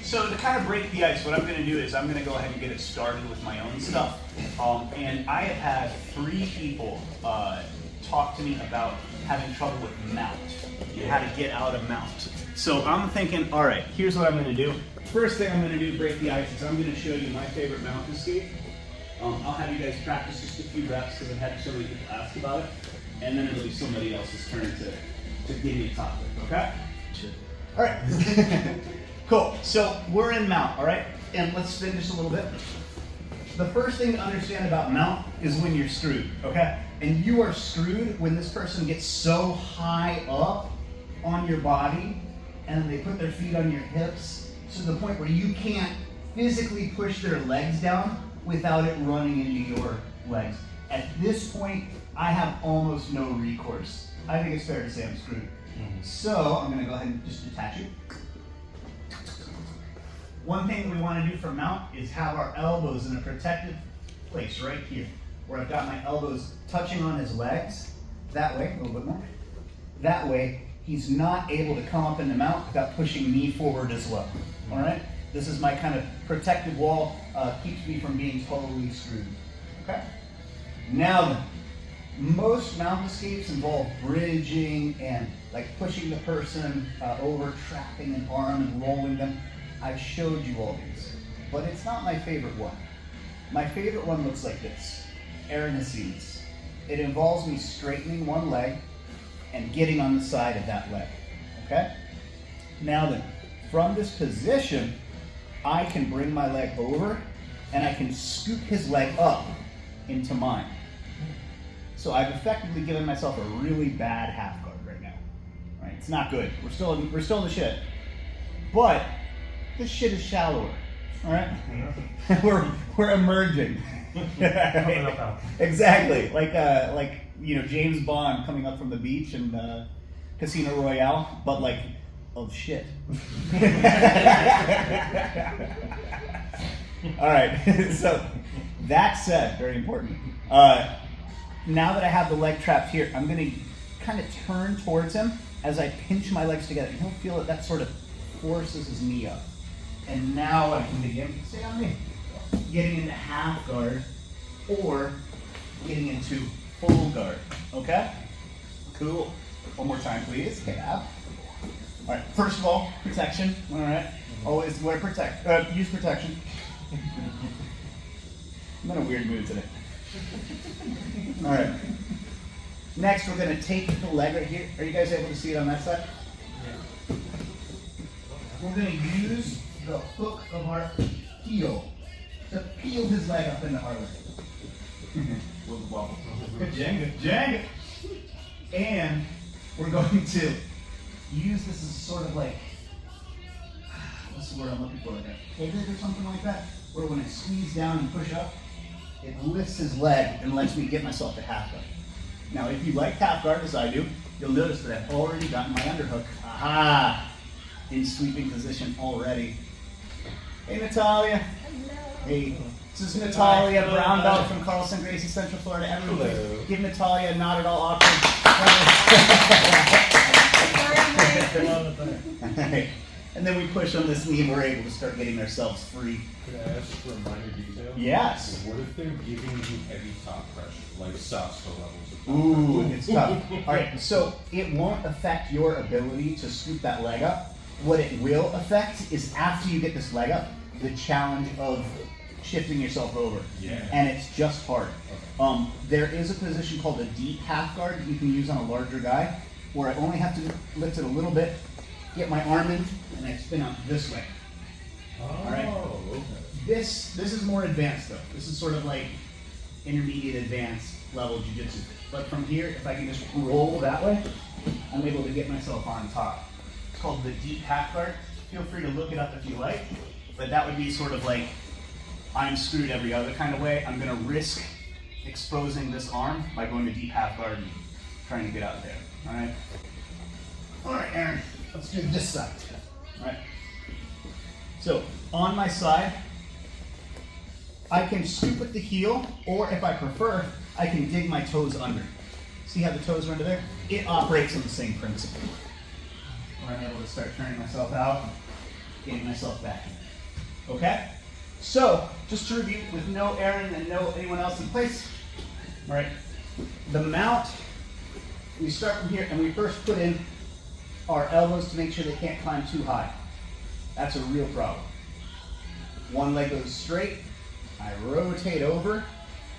So to kind of break the ice, what I'm going to do is I'm going to go ahead and get it started with my own stuff. And I have had 3 people talk to me about having trouble with mount, how to get out of mount. So I'm thinking, all right, here's what I'm going to do. First thing I'm going to do to break the ice is I'm going to show you my favorite mount escape. I'll have you guys practice just a few reps because I've had so many people ask about it. And then it'll be somebody else's turn to give me a topic, okay? Sure. All right. Cool. So we're in mount, all right? And let's spin just a little bit. The first thing to understand about mount is when you're screwed, okay? And you are screwed when this person gets so high up on your body and they put their feet on your hips to the point where you can't physically push their legs down without it running into your legs. At this point, I have almost no recourse. I think it's fair to say I'm screwed. So I'm going to go ahead and just detach it. One thing we want to do for mount is have our elbows in a protected place right here, where I've got my elbows touching on his legs. That way, a little bit more. That way, he's not able to come up in the mount without pushing me forward as well. All right? This is my kind of protective wall, keeps me from being totally screwed. Okay? Now then, most mount escapes involve bridging and like pushing the person over, trapping an arm and rolling them. I've showed you all these, but it's not my favorite one. My favorite one looks like this, Aranesides. It involves me straightening one leg and getting on the side of that leg, okay? Now then, from this position, I can bring my leg over and I can scoop his leg up into mine. So I've effectively given myself a really bad half guard right now. Right? It's not good. We're still in the shit. But this shit is shallower. All right? we're emerging. Exactly. Like you know, James Bond coming up from the beach in Casino Royale, but like of shit. All right. So that said, very important. Now that I have the leg trapped here, I'm going to kind of turn towards him as I pinch my legs together. He'll feel that sort of forces his knee up. And now I can begin, stay on me, getting into half guard or getting into full guard. Okay? Cool. One more time, please. Cap. All right. First of all, protection. All right. Always wear use protection. I'm in a weird mood today. All right. Next, we're going to take the leg right here. Are you guys able to see it on that side? Yeah. We're going to use the hook of our heel to peel his leg up into our leg. With the wobble. Jenga. And we're going to use this as sort of like, what's the word I'm looking for? Like a pivot or something like that. Where when I squeeze down and push up, it lifts his leg and lets me get myself to half guard. Now, if you like half guard as I do, you'll notice that I've already gotten my underhook. Aha! In sweeping position already. Hey, Natalia. Hello. Hey, this is Natalia, brown belt from Carlson, Gracie, Central Florida. Everybody, give Natalia a not at all awkward. And then we push on this knee and we're able to start getting ourselves free. Could I ask for a minor detail? Yes. What if they're giving you heavy top pressure, like Sasso levels of top Ooh, pressure? it's tough. All right, so it won't affect your ability to scoop that leg up. What it will affect is after you get this leg up, the challenge of shifting yourself over. Yeah. And it's just hard. Okay. There is a position called a deep half guard that you can use on a larger guy, where I only have to lift it a little bit, get my arm in, and I spin out this way. All right. Okay. This is more advanced though. This is sort of like intermediate advanced level jiu-jitsu. But from here, if I can just roll that way, I'm able to get myself on top. It's called the deep half guard. Feel free to look it up if you like. But that would be sort of like I'm screwed every other kind of way. I'm going to risk exposing this arm by going to deep half guard and trying to get out there. All right. All right, Aaron. Let's do this side. All right. So on my side, I can scoop with the heel, or if I prefer, I can dig my toes under. See how the toes are under there? It operates on the same principle. Where I'm able to start turning myself out getting myself back in. Okay? So, just to review, with no Aaron and no anyone else in place, all right, the mount, we start from here and we first put in our elbows to make sure they can't climb too high. That's a real problem. One leg goes straight, I rotate over,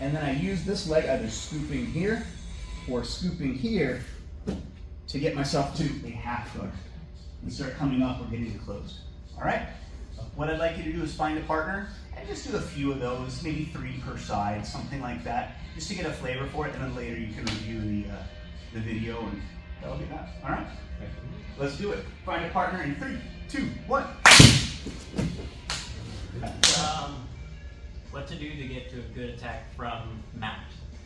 and then I use this leg either scooping here or scooping here to get myself to a half guard and start coming up or getting closed. All right? What I'd like you to do is find a partner and just do a few of those, maybe 3 per side, something like that, just to get a flavor for it, and then later you can review the video, and that'll be that. All right? Let's do it. Find a partner in 3, 2, 1. What to do to get to a good attack from mount?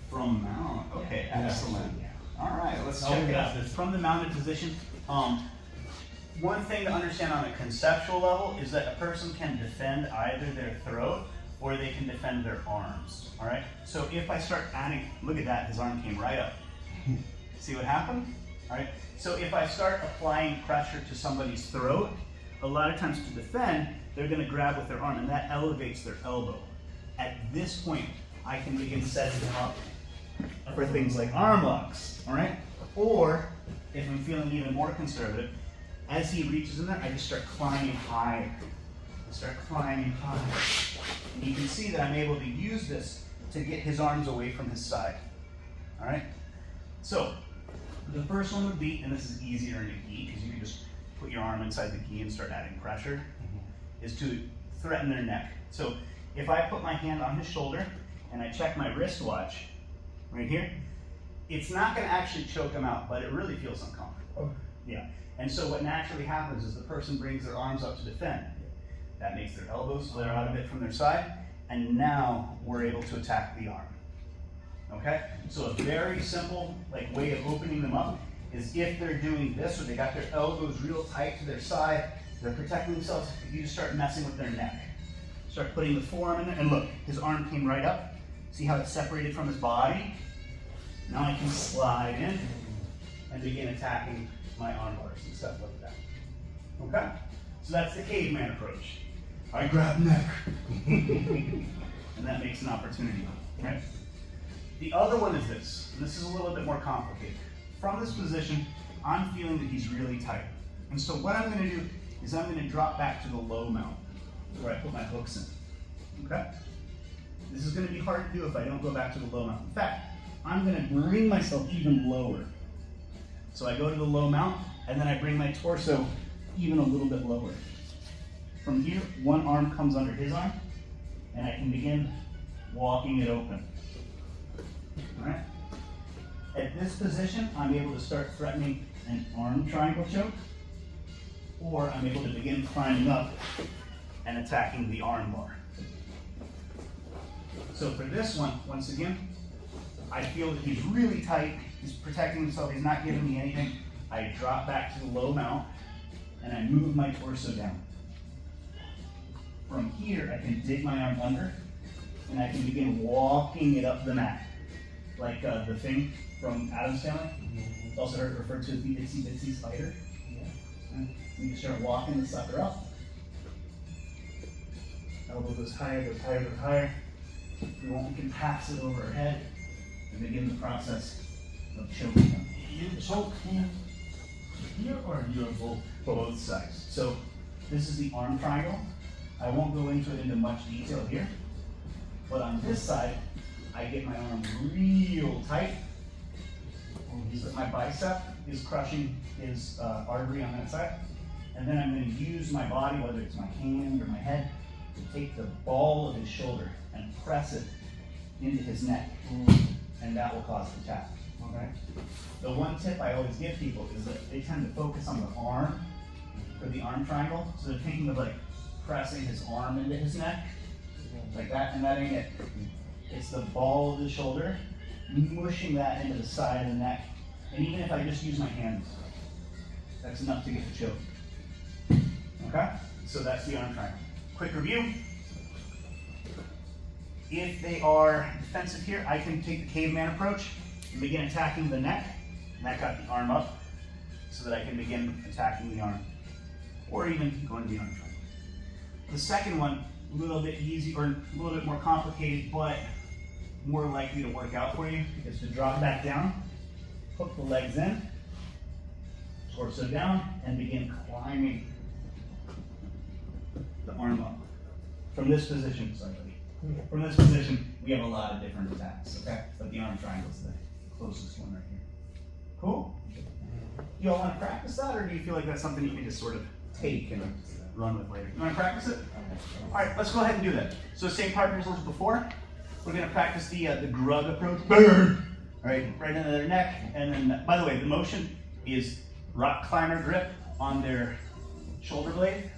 From mount. Okay, excellent. All right, let's check it out. From the mounted position, one thing to understand on a conceptual level is that a person can defend either their throat or they can defend their arms. All right. So if I start adding, look at that, his arm came right up. See what happened? All right. So if I start applying pressure to somebody's throat, a lot of times to defend, they're going to grab with their arm, and that elevates their elbow. At this point, I can begin setting them up for things like arm locks, all right? Or, if I'm feeling even more conservative, as he reaches in there, I just start climbing higher. I start climbing higher. And you can see that I'm able to use this to get his arms away from his side, all right? So, the first one would be, and this is easier in a gi, because you can just put your arm inside the gi and start adding pressure, is to threaten their neck. So, if I put my hand on his shoulder and I check my wristwatch right here, it's not going to actually choke him out, but it really feels uncomfortable. Yeah. And so what naturally happens is the person brings their arms up to defend. That makes their elbows flare out a bit from their side, and now we're able to attack the arm. Okay? So a very simple way of opening them up is if they're doing this, or they got their elbows real tight to their side, they're protecting themselves, you just start messing with their neck. Start putting the forearm in there, and look, his arm came right up. See how it's separated from his body? Now I can slide in and begin attacking my arm bars and stuff like that. Okay? So that's the caveman approach. I grab neck. And that makes an opportunity, right? The other one is this, and this is a little bit more complicated. From this position, I'm feeling that he's really tight. And so what I'm going to do is I'm going to drop back to the low mount, where I put my hooks in. Okay? This is going to be hard to do if I don't go back to the low mount. In fact, I'm going to bring myself even lower. So I go to the low mount, and then I bring my torso even a little bit lower. From here, one arm comes under his arm, and I can begin walking it open. All right? At this position, I'm able to start threatening an arm triangle choke, or I'm able to begin climbing up and attacking the arm bar. So for this one, once again, I feel that he's really tight, he's protecting himself, he's not giving me anything. I drop back to the low mount, and I move my torso down. From here, I can dig my arm under, and I can begin walking it up the mat. Like the thing from Adam's Family. It's also referred to as the itsy bitsy spider. And you start walking the sucker up. Elbow goes higher, goes higher, goes higher. If we want, we can pass it over our head and begin the process of choking them. You choke him here or you're both? Both sides. So this is the arm triangle. I won't go into it into much detail here. But on this side, I get my arm real tight. So my bicep is crushing his artery on that side. And then I'm going to use my body, whether it's my hand or my head, to take the ball of his shoulder and press it into his neck. And that will cause the tap. Okay? The one tip I always give people is that they tend to focus on the arm for the arm triangle. So they're thinking of pressing his arm into his neck, like that, and that ain't it. It's the ball of the shoulder, mushing that into the side of the neck. And even if I just use my hands, that's enough to get the choke. Okay? So that's the arm triangle. Quick review. If they are defensive here, I can take the caveman approach and begin attacking the neck. And that got the arm up so that I can begin attacking the arm. Or even going to the arm triangle. The second one, a little bit easy or a little bit more complicated, but more likely to work out for you, is to drop back down, hook the legs in, torso down, and begin climbing the arm up. From this position, sorry buddy. From this position, we have a lot of different attacks, okay? But the arm triangle is the closest one right here. Cool? You all want to practice that, or do you feel like that's something you can just sort of take and run with later? You want to practice it? All right, let's go ahead and do that. So same partners as before. We're going to practice the grug approach. Burn! All right, right into their neck. And then, by the way, the motion is rock climber grip on their shoulder blade,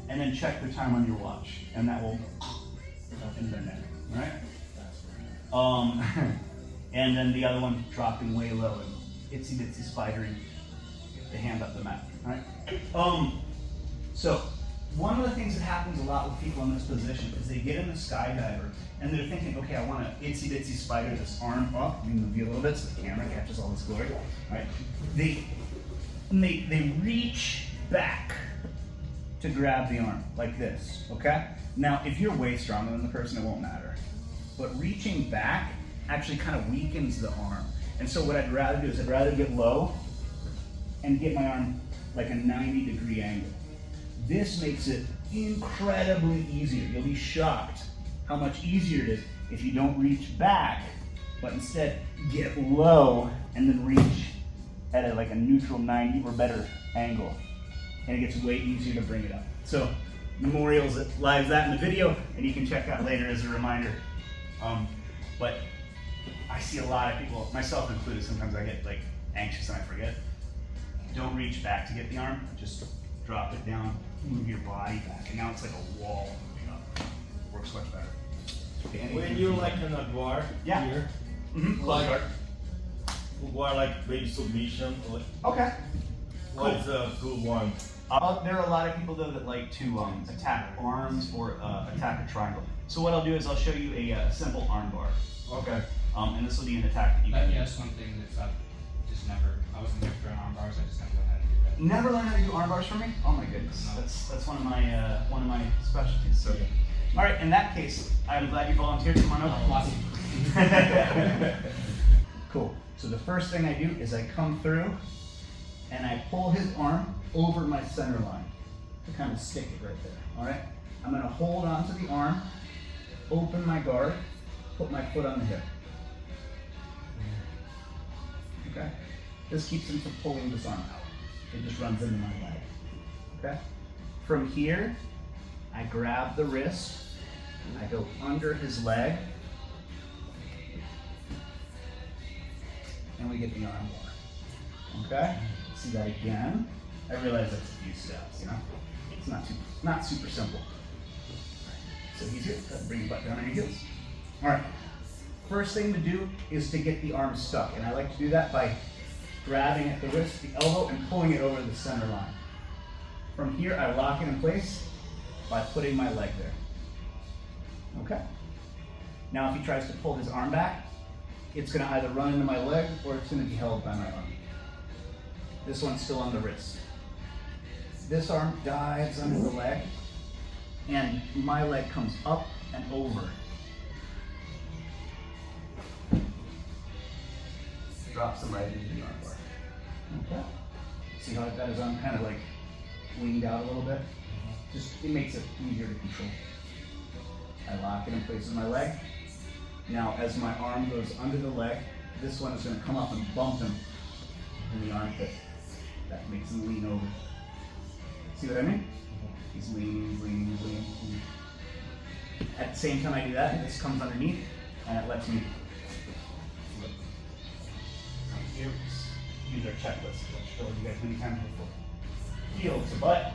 and then check the time on your watch, and that will into their neck. All right? And then the other one dropping way low and itsy bitsy spidering the hand up the mat. All right? So one of the things that happens a lot with people in this position is they get in the skydiver and they're thinking, okay, I want to itsy bitsy spider this arm up. Let me move you a little bit so the camera catches all this glory. All right? They reach back to grab the arm like this, okay? Now, if you're way stronger than the person, it won't matter. But reaching back actually kind of weakens the arm. And so what I'd rather do is I'd rather get low and get my arm like a 90-degree angle. This makes it incredibly easier. You'll be shocked how much easier it is if you don't reach back, but instead get low and then reach at like a neutral 90 or better angle. And it gets way easier to bring it up. So memorialize that in the video, and you can check out later as a reminder. But I see a lot of people, myself included, sometimes I get like anxious and I forget. Don't reach back to get the arm, just drop it down, move your body back, and now it's like a wall moving up. Works much better. When you're like in a guard Yeah. here, Close guard. guard like base submission, like, Okay. what is a good one? There are a lot of people though that like to attack arms or attack a triangle. So what I'll do is I'll show you a simple arm bar. Okay. And this will be an attack that you can Yeah, that's one thing that's I wasn't there for arm bars, I just never learned how to do that. Never learned how to do arm bars for me? Oh my goodness, No. that's one of my specialties. So, all right, in that case, I'm glad you volunteered. Come on up. Awesome. Cool. So the first thing I do is I come through and I pull his arm over my center line to kind of stick it right there. All right. I'm going to hold onto the arm, open my guard, put my foot on the hip. Okay. This keeps him from pulling this arm out. It just runs into my leg. Okay. From here, I grab the wrist. I go under his leg. And we get the arm bar. Okay? See that again. I realize that's a few steps, you know? It's not super simple. So easier, bring your butt down on your heels. All right. First thing to do is to get the arm stuck. And I like to do that by grabbing at the wrist, the elbow, and pulling it over the center line. From here, I lock it in place by putting my leg there. Okay? Now, if he tries to pull his arm back, it's going to either run into my leg or it's going to be held by my arm. This one's still on the wrist. This arm dives under the leg, and my leg comes up and over. Drops him right into the arm bar. Okay. See how I've got his arm kind of like winged out a little bit? It makes it easier to control. I lock it in place with my leg. Now, as my arm goes under the leg, this one is going to come up and bump him in the armpit. That makes him lean over. See what I mean? He's leaning. At the same time I do that, this comes underneath, and it lets me here. Use our checklist, which I've showed you guys many times before. Heel to butt,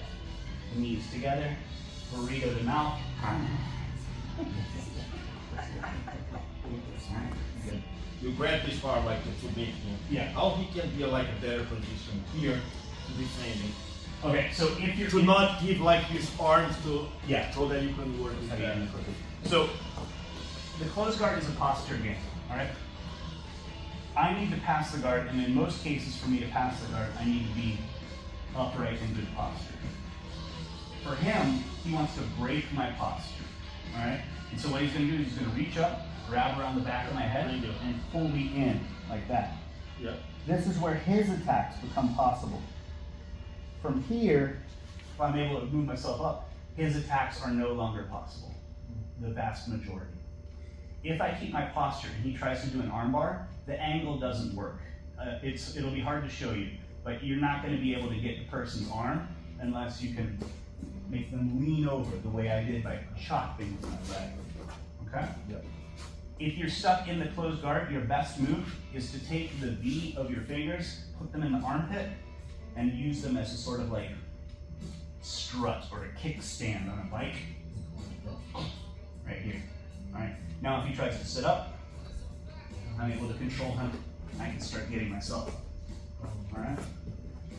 knees together, burrito to mouth. Good. You grab this arm like the too big. Yeah. How he can be like a better position here to defend it. Okay, so if you're To not give like his arms to, Yeah. so that you can work with that. So the close guard is a posture game, all right? I need to pass the guard, and in most cases for me to pass the guard, I need to be upright in good posture. For him, he wants to break my posture, all right? And so what he's gonna do is he's gonna reach up, grab around the back of my head, and pull me in like that. Yep. This is where his attacks become possible. From here, if I'm able to move myself up, his attacks are no longer possible, the vast majority. If I keep my posture and he tries to do an armbar, the angle doesn't work. It'll be hard to show you, but you're not going to be able to get the person's arm unless you can make them lean over the way I did by chopping with my leg. Okay? Yep. If you're stuck in the closed guard, your best move is to take the V of your fingers, put them in the armpit, and use them as a sort of like strut or a kickstand on a bike. Right here. All right. Now, if he tries to sit up, I'm able to control him. I can start getting myself. All right.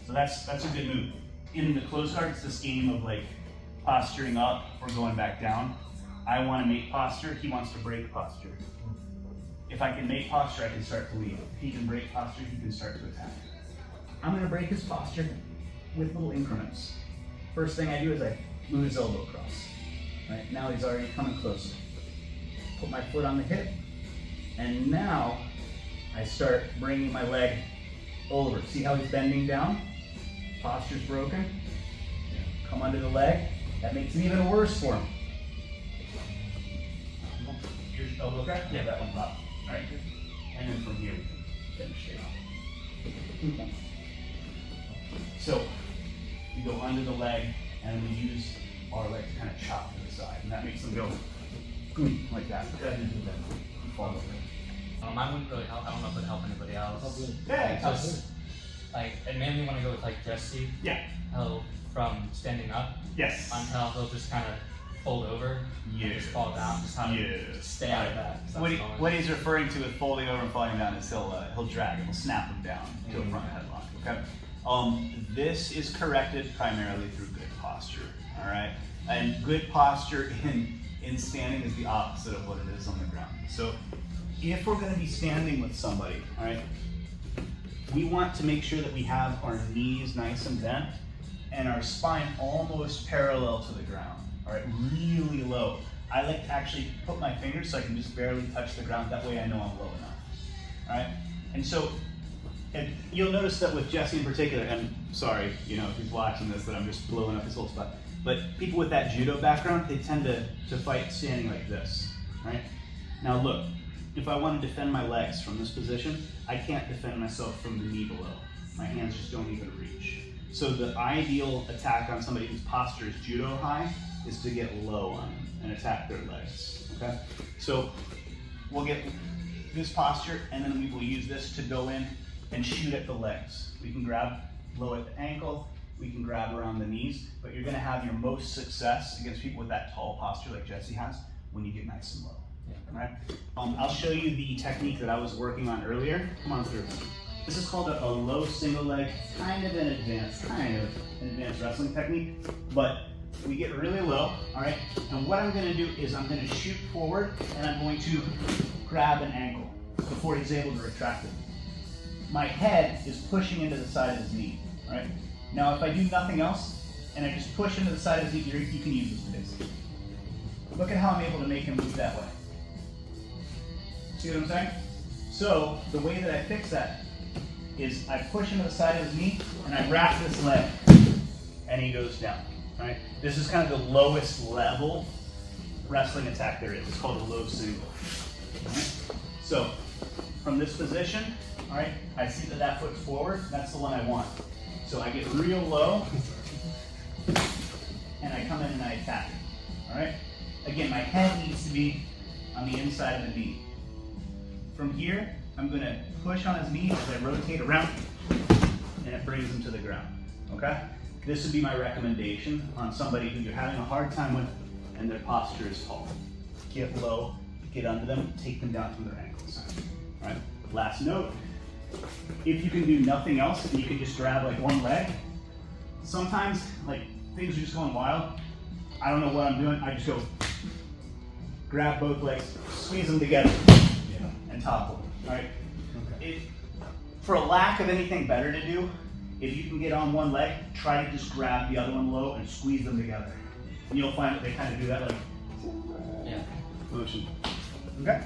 So that's a good move. In the closed guard, it's this game of like posturing up or going back down. I want to make posture. He wants to break posture. If I can make posture, I can start to lead. If he can break posture, he can start to attack. I'm going to break his posture with little increments. First thing I do is I move his elbow across. Right now he's already coming closer. Put my foot on the hip, and now I start bringing my leg over. See how he's bending down? Posture's broken. Come under the leg. That makes it even worse for him. Your elbow crack? Yeah, that one popped. All right, good. And then from here we can finish it off. Okay. So we go under the leg, and we use our leg to kind of chop to the side, and that makes them go like that. Fall over. Mine wouldn't really help. I don't know if it would help anybody else. Yeah, Just like, it made me want to go with like Jesse. yeah. How from standing up Yes. until he'll just kind of fold over Yeah. and just fall down. Just how to Yes. stay out of that. 'Cause What, that's annoying. what he's referring to with folding over and falling down is he'll drag him, he'll snap him down to a front headlock. Okay. This is corrected primarily through good posture. All right, and good posture in standing is the opposite of what it is on the ground. So if we're going to be standing with somebody, all right, we want to make sure that we have our knees nice and bent and our spine almost parallel to the ground. All right, really low. I like to actually put my fingers so I can just barely touch the ground. That way I know I'm low enough. All right, and so and you'll notice that with Jesse in particular, and sorry, if he's watching this, that I'm just blowing up his whole spot. But people with that judo background, they tend to fight standing like this, right? Now look, if I want to defend my legs from this position, I can't defend myself from the knee below. My hands just don't even reach. So the ideal attack on somebody whose posture is judo high is to get low on them and attack their legs, okay? So we'll get this posture, and then we will use this to go in and shoot at the legs. We can grab low at the ankle, we can grab around the knees, but you're gonna have your most success against people with that tall posture like Jesse has when you get nice and low. All right? I'll show you the technique that I was working on earlier. Come on through. This is called a low single leg, kind of an advanced wrestling technique, but we get really low, all right? And what I'm gonna do is I'm gonna shoot forward and I'm going to grab an ankle before he's able to retract it. My head is pushing into the side of his knee, all right? Now, if I do nothing else, and I just push into the side of his knee, you can use this for this. Look at how I'm able to make him move that way. See what I'm saying? So, the way that I fix that is I push into the side of his knee, and I wrap this leg, and he goes down, all right? This is kind of the lowest level wrestling attack there is. It's called a low single, all right? So, from this position, all right, I see that foot's forward, that's the one I want. So I get real low, and I come in and I attack, all right? Again, my head needs to be on the inside of the knee. From here, I'm gonna push on his knee as I rotate around, and it brings him to the ground, okay? This would be my recommendation on somebody who you're having a hard time with and their posture is tall. Get low, get under them, take them down to their ankles, all right? Last note, if you can do nothing else and you can just grab like one leg, sometimes like things are just going wild. I don't know what I'm doing. I just go grab both legs, squeeze them together, and topple them. All right. For a lack of anything better to do, If you can get on one leg, try to just grab the other one low and squeeze them together. And you'll find that they kind of do that like, Yeah. Motion. okay?